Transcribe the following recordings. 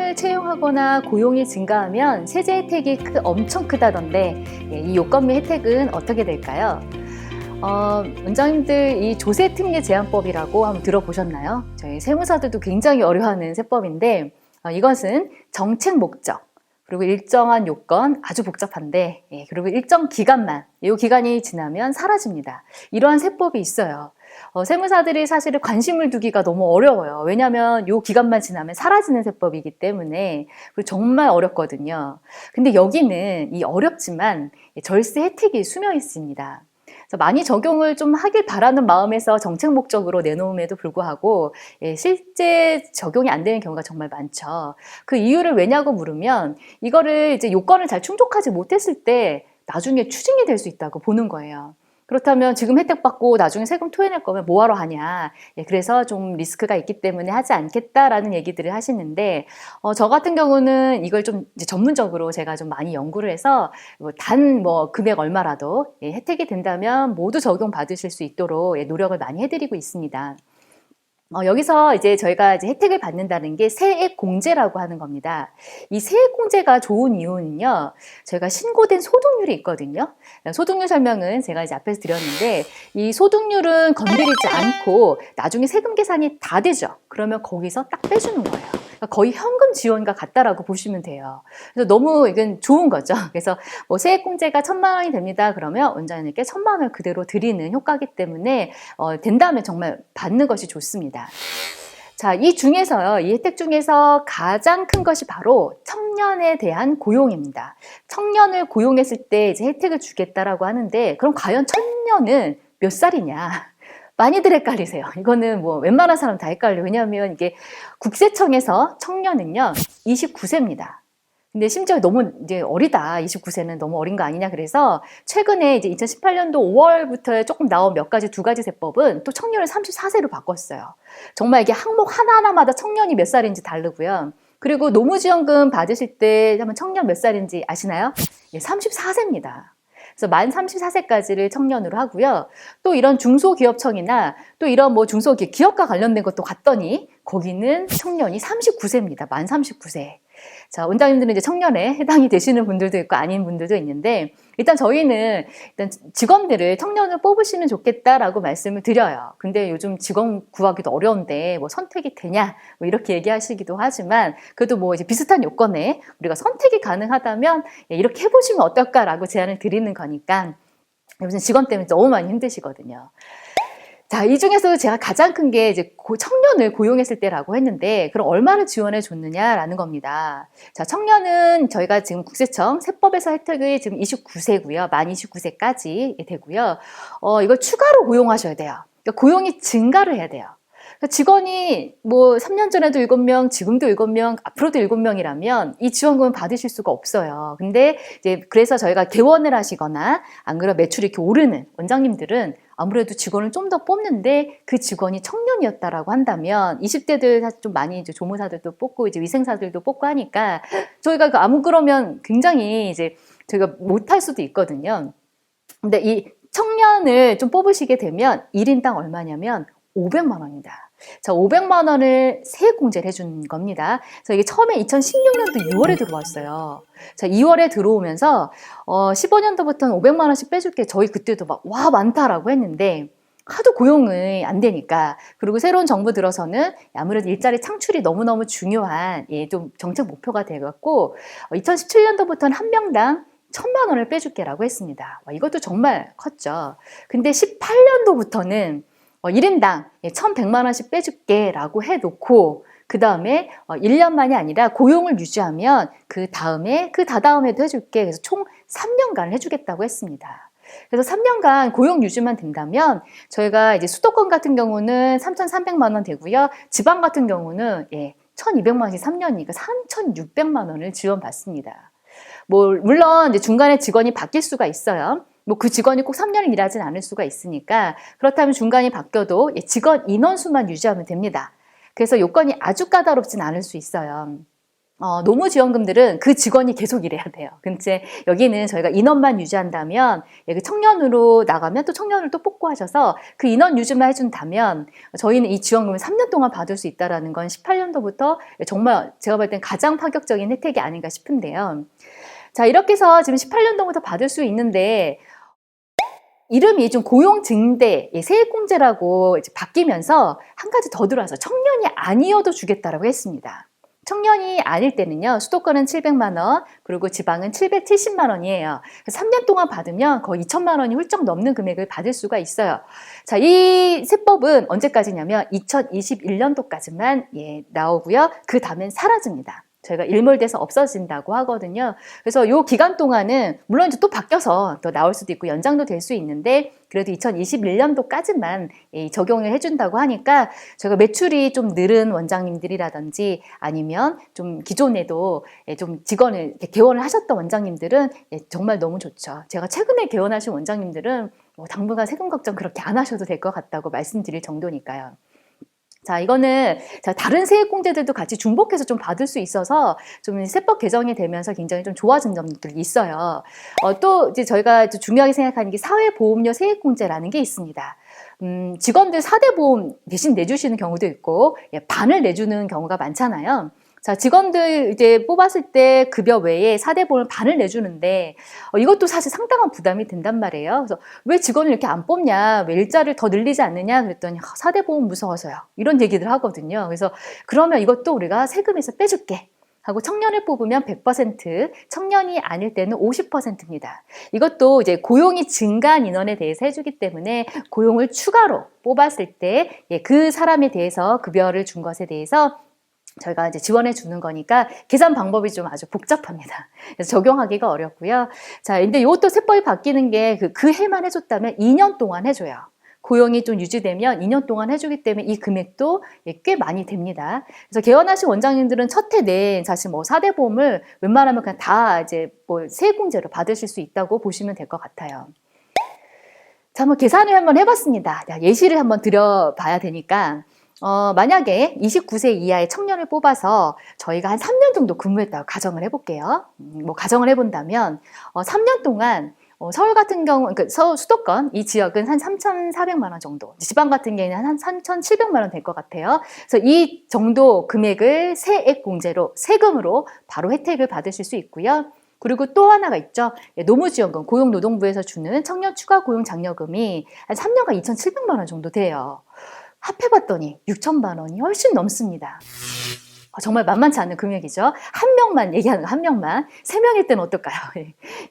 사람을 채용하거나 고용이 증가하면 세제 혜택이 엄청 크다던데 이 요건미 혜택은 어떻게 될까요? 원장님들 이 조세특례 제한법이라고 한번 들어보셨나요? 저희 세무사들도 굉장히 어려워하는 세법인데 이것은 정책 목적 그리고 일정한 요건 아주 복잡한데 그리고 일정 기간만 이 기간이 지나면 사라집니다. 이러한 세법이 있어요. 세무사들이 사실은 관심을 두기가 너무 어려워요. 왜냐하면 이 기간만 지나면 사라지는 세법이기 때문에 그리고 정말 어렵거든요. 근데 여기는 이 어렵지만 절세 혜택이 숨어 있습니다. 그래서 많이 적용을 좀 하길 바라는 마음에서 정책 목적으로 내놓음에도 불구하고 실제 적용이 안 되는 경우가 정말 많죠. 그 이유를 왜냐고 물으면 이거를 이제 요건을 잘 충족하지 못했을 때 나중에 추징이 될 수 있다고 보는 거예요. 그렇다면 지금 혜택 받고 나중에 세금 토해낼 거면 뭐하러 하냐. 그래서 좀 리스크가 있기 때문에 하지 않겠다라는 얘기들을 하시는데 저 같은 경우는 이걸 좀 이제 전문적으로 제가 좀 많이 연구를 해서 단 금액 얼마라도 혜택이 된다면 모두 적용 받으실 수 있도록 노력을 많이 해드리고 있습니다. 여기서 이제 저희가 이제 혜택을 받는다는 게 세액공제라고 하는 겁니다. 이 세액공제가 좋은 이유는요, 저희가 신고된 소득률이 있거든요. 소득률 설명은 제가 이제 앞에서 드렸는데, 이 소득률은 건드리지 않고 나중에 세금 계산이 다 되죠. 그러면 거기서 딱 빼주는 거예요. 거의 현금 지원과 같다라고 보시면 돼요. 그래서 너무 이건 좋은 거죠. 그래서 세액공제가 1,000만 원이 됩니다. 그러면 원장님께 1,000만 원을 그대로 드리는 효과이기 때문에 된다면 정말 받는 것이 좋습니다. 자, 이 중에서요, 이 혜택 중에서 가장 큰 것이 바로 청년에 대한 고용입니다. 청년을 고용했을 때 이제 혜택을 주겠다라고 하는데, 그럼 과연 청년은 몇 살이냐? 많이들 헷갈리세요. 이거는 웬만한 사람 다 헷갈려요. 왜냐하면 이게 국세청에서 청년은요, 29세입니다. 근데 심지어 너무 이제 어리다. 29세는 너무 어린 거 아니냐. 그래서 최근에 이제 2018년도 5월부터 조금 나온 두 가지 세법은 또 청년을 34세로 바꿨어요. 정말 이게 항목 하나하나마다 청년이 몇 살인지 다르고요. 그리고 노무지원금 받으실 때 한번 청년 몇 살인지 아시나요? 34세입니다. 그래서 만 34세까지를 청년으로 하고요. 또 이런 중소기업청이나 또 이런 기업과 관련된 것도 갔더니 거기는 청년이 39세입니다. 만 39세. 자, 원장님들은 이제 청년에 해당이 되시는 분들도 있고 아닌 분들도 있는데 일단 저희는 일단 직원들을 청년을 뽑으시면 좋겠다라고 말씀을 드려요. 근데 요즘 직원 구하기도 어려운데 선택이 되냐 이렇게 얘기하시기도 하지만 그래도 이제 비슷한 요건에 우리가 선택이 가능하다면 이렇게 해보시면 어떨까라고 제안을 드리는 거니까 요즘 직원 때문에 너무 많이 힘드시거든요. 자, 이 중에서 제가 가장 큰 게 이제 청년을 고용했을 때라고 했는데, 그럼 얼마를 지원해 줬느냐라는 겁니다. 자, 청년은 저희가 지금 국세청 세법에서 혜택이 지금 29세고요. 만 29세까지 되고요. 이걸 추가로 고용하셔야 돼요. 그러니까 고용이 증가를 해야 돼요. 그러니까 직원이 3년 전에도 7명, 지금도 7명, 앞으로도 7명이라면 이 지원금을 받으실 수가 없어요. 근데 이제 그래서 저희가 개원을 하시거나 안 그러면 매출이 이렇게 오르는 원장님들은 아무래도 직원을 좀 더 뽑는데 그 직원이 청년이었다라고 한다면 20대들 사실 좀 많이 이제 조무사들도 뽑고 이제 위생사들도 뽑고 하니까 저희가 그러면 굉장히 이제 저희가 못할 수도 있거든요. 근데 이 청년을 좀 뽑으시게 되면 1인당 얼마냐면 500만 원입니다. 자, 500만 원을 세액공제를 해준 겁니다. 그래서 이게 처음에 2016년도 6월에 들어왔어요. 자, 2월에 들어오면서 15년도부터는 500만 원씩 빼줄게. 저희 그때도 와 많다라고 했는데 하도 고용이 안 되니까 그리고 새로운 정부 들어서는 아무래도 일자리 창출이 너무너무 중요한 좀 정책 목표가 되었고 2017년도부터는 한 명당 1,000만 원을 빼줄게라고 했습니다. 이것도 정말 컸죠. 근데 18년도부터는 1인당 1,100만 원씩 빼줄게 라고 해놓고 그 다음에 1년만이 아니라 고용을 유지하면 그 다다음에도 해줄게. 그래서 총 3년간 해주겠다고 했습니다. 그래서 3년간 고용 유지만 된다면 저희가 이제 수도권 같은 경우는 3,300만 원 되고요. 지방 같은 경우는 1,200만 원씩 3년이니까 3,600만 원을 지원받습니다. 물론 이제 중간에 직원이 바뀔 수가 있어요. 그 직원이 꼭 3년을 일하진 않을 수가 있으니까 그렇다면 중간이 바뀌어도 직원 인원수만 유지하면 됩니다. 그래서 요건이 아주 까다롭진 않을 수 있어요. 노무지원금들은 그 직원이 계속 일해야 돼요. 근데 여기는 저희가 인원만 유지한다면, 그 청년으로 나가면 또 청년을 또 뽑고 하셔서 그 인원 유지만 해준다면 저희는 이 지원금을 3년 동안 받을 수 있다는 건 18년도부터 정말 제가 볼 땐 가장 파격적인 혜택이 아닌가 싶은데요. 자, 이렇게 해서 지금 18년도부터 받을 수 있는데, 이름이 좀 고용증대, 세액공제라고 이제 바뀌면서 한 가지 더 들어와서 청년이 아니어도 주겠다라고 했습니다. 청년이 아닐 때는요, 수도권은 700만 원, 그리고 지방은 770만 원이에요. 3년 동안 받으면 거의 2천만 원이 훌쩍 넘는 금액을 받을 수가 있어요. 자, 이 세법은 언제까지냐면 2021년도까지만 나오고요. 그 다음엔 사라집니다. 저희가 일몰돼서 없어진다고 하거든요. 그래서 이 기간 동안은 물론 이제 또 바뀌어서 또 나올 수도 있고 연장도 될 수 있는데 그래도 2021년도까지만 적용을 해준다고 하니까 저희가 매출이 좀 늘은 원장님들이라든지 아니면 좀 기존에도 좀 직원을 개원을 하셨던 원장님들은 정말 너무 좋죠. 제가 최근에 개원하신 원장님들은 당분간 세금 걱정 그렇게 안 하셔도 될 것 같다고 말씀드릴 정도니까요. 자, 이거는 다른 세액공제들도 같이 중복해서 좀 받을 수 있어서 좀 세법 개정이 되면서 굉장히 좀 좋아진 점들이 있어요. 또 이제 저희가 중요하게 생각하는 게 사회보험료 세액공제라는 게 있습니다. 직원들 4대 보험 대신 내주시는 경우도 있고, 반을 내주는 경우가 많잖아요. 자, 직원들 이제 뽑았을 때 급여 외에 4대 보험을 반을 내주는데 이것도 사실 상당한 부담이 된단 말이에요. 그래서 왜 직원을 이렇게 안 뽑냐, 왜 일자리를 더 늘리지 않느냐 그랬더니 4대 보험 무서워서요. 이런 얘기들 하거든요. 그래서 그러면 이것도 우리가 세금에서 빼줄게 하고 청년을 뽑으면 100%, 청년이 아닐 때는 50%입니다. 이것도 이제 고용이 증가한 인원에 대해서 해주기 때문에 고용을 추가로 뽑았을 때 그 사람에 대해서 급여를 준 것에 대해서 저희가 이제 지원해 주는 거니까 계산 방법이 좀 아주 복잡합니다. 그래서 적용하기가 어렵고요. 자, 근데 이것도 세법이 바뀌는 게 그 해만 해줬다면 2년 동안 해줘요. 고용이 좀 유지되면 2년 동안 해주기 때문에 이 금액도 꽤 많이 됩니다. 그래서 개원하신 원장님들은 첫 해 내 사실 뭐 4대 보험을 웬만하면 그냥 다 이제 뭐 세액공제로 받으실 수 있다고 보시면 될 것 같아요. 자, 한번 계산을 한번 해봤습니다. 예시를 한번 드려봐야 되니까. 만약에 29세 이하의 청년을 뽑아서 저희가 한 3년 정도 근무했다고 가정을 해볼게요. 가정을 해본다면, 3년 동안, 서울 같은 경우, 그러니까 서울 수도권, 이 지역은 한 3,400만 원 정도, 지방 같은 경우에는 한 3,700만 원 될 것 같아요. 그래서 이 정도 금액을 세액공제로, 세금으로 바로 혜택을 받으실 수 있고요. 그리고 또 하나가 있죠. 노무지원금, 고용노동부에서 주는 청년 추가 고용 장려금이 한 3년간 2,700만 원 정도 돼요. 합해봤더니 6천만 원이 훨씬 넘습니다. 정말 만만치 않은 금액이죠. 한 명만 얘기하는 거, 한 명만. 3명일 때는 어떨까요?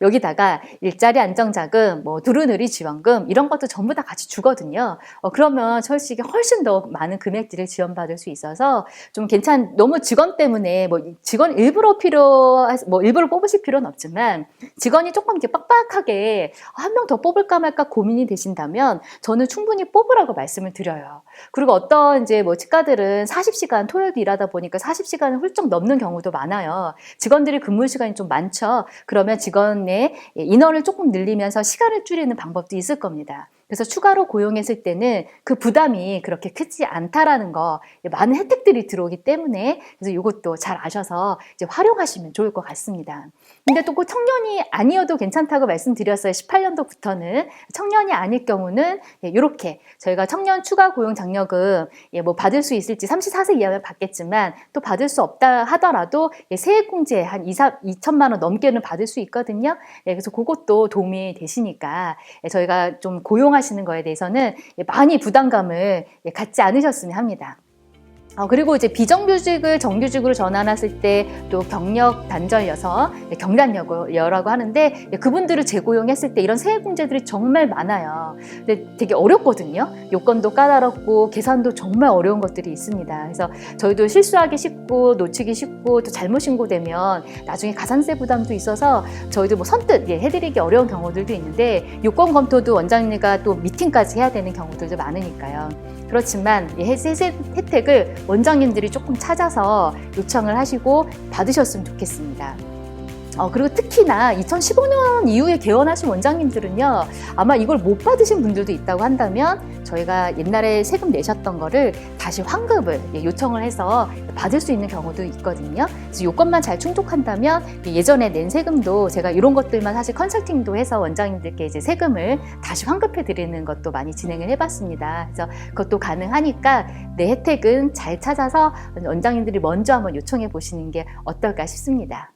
여기다가 일자리 안정자금, 두루누리 지원금 이런 것도 전부 다 같이 주거든요. 그러면 솔직히 훨씬 더 많은 금액들을 지원받을 수 있어서 좀 너무 직원 때문에 직원 일부러 일부러 뽑으실 필요는 없지만 직원이 조금 이렇게 빡빡하게 한 명 더 뽑을까 말까 고민이 되신다면 저는 충분히 뽑으라고 말씀을 드려요. 그리고 어떤 이제 치과들은 40시간 토요일도 일하다 보니까 40시간을 훌쩍 넘는 경우도 많아요. 직원들이 근무 시간이 좀 많죠. 그러면 직원의 인원을 조금 늘리면서 시간을 줄이는 방법도 있을 겁니다. 그래서 추가로 고용했을 때는 그 부담이 그렇게 크지 않다라는 거, 많은 혜택들이 들어오기 때문에 그래서 이것도 잘 아셔서 이제 활용하시면 좋을 것 같습니다. 근데 또 꼭 청년이 아니어도 괜찮다고 말씀드렸어요. 18년도부터는 청년이 아닐 경우는 이렇게 저희가 청년 추가 고용 장려금 받을 수 있을지 34세 이하면 받겠지만 또 받을 수 없다 하더라도 세액공제 한 2천만 원 넘게는 받을 수 있거든요. 그래서 그것도 도움이 되시니까 저희가 좀 고용하시는 거에 대해서는 많이 부담감을 갖지 않으셨으면 합니다. 그리고 이제 비정규직을 정규직으로 전환했을 때 또 경력 단절여서 경단여라고 하는데 그분들을 재고용했을 때 이런 세액공제들이 정말 많아요. 근데 되게 어렵거든요. 요건도 까다롭고 계산도 정말 어려운 것들이 있습니다. 그래서 저희도 실수하기 쉽고 놓치기 쉽고 또 잘못 신고되면 나중에 가산세 부담도 있어서 저희도 선뜻 해드리기 어려운 경우들도 있는데 요건 검토도 원장님과 또 미팅까지 해야 되는 경우들도 많으니까요. 그렇지만 이 혜택을 원장님들이 조금 찾아서 요청을 하시고 받으셨으면 좋겠습니다. 그리고 특히나 2015년 이후에 개원하신 원장님들은요, 아마 이걸 못 받으신 분들도 있다고 한다면 저희가 옛날에 세금 내셨던 거를 다시 환급을 요청을 해서 받을 수 있는 경우도 있거든요. 그래서 요건만 잘 충족한다면 예전에 낸 세금도 제가 이런 것들만 사실 컨설팅도 해서 원장님들께 이제 세금을 다시 환급해 드리는 것도 많이 진행을 해봤습니다. 그래서 그것도 가능하니까 내 혜택은 잘 찾아서 원장님들이 먼저 한번 요청해 보시는 게 어떨까 싶습니다.